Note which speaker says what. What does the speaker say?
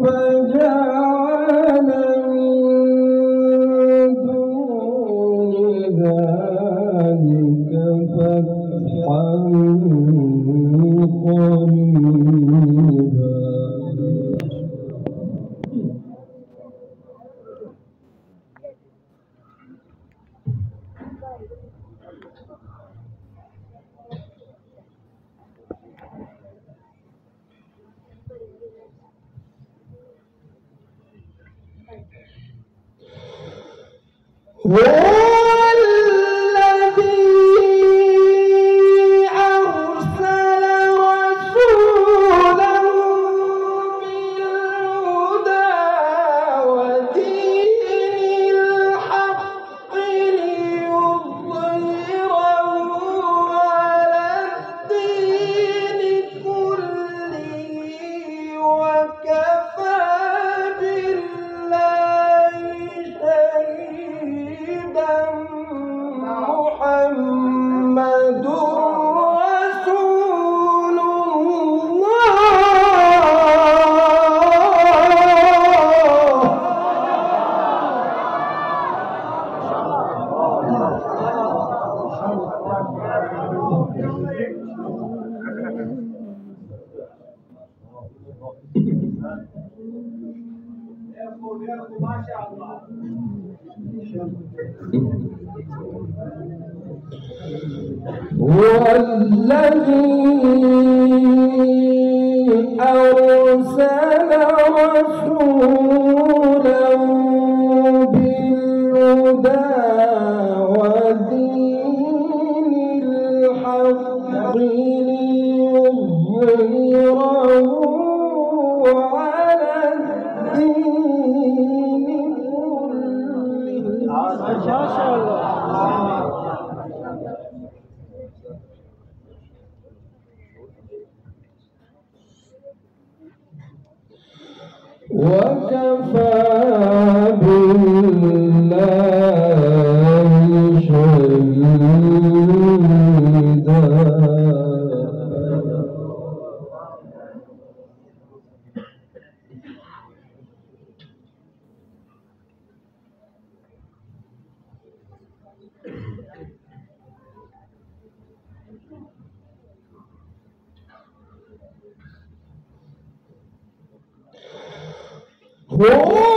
Speaker 1: فجعل من دون ذلك فتحا قريبا هو الذي أرسل رسوله بالهدى ودين الحق ليظهره على الدين كله وكفى بالله شهيدا محمد رسول هو الذي أرسل رسوله بالهدى ودين الحق ليظهره على الدين كله. ما شاء الله. وكفى بالله شهيدا هو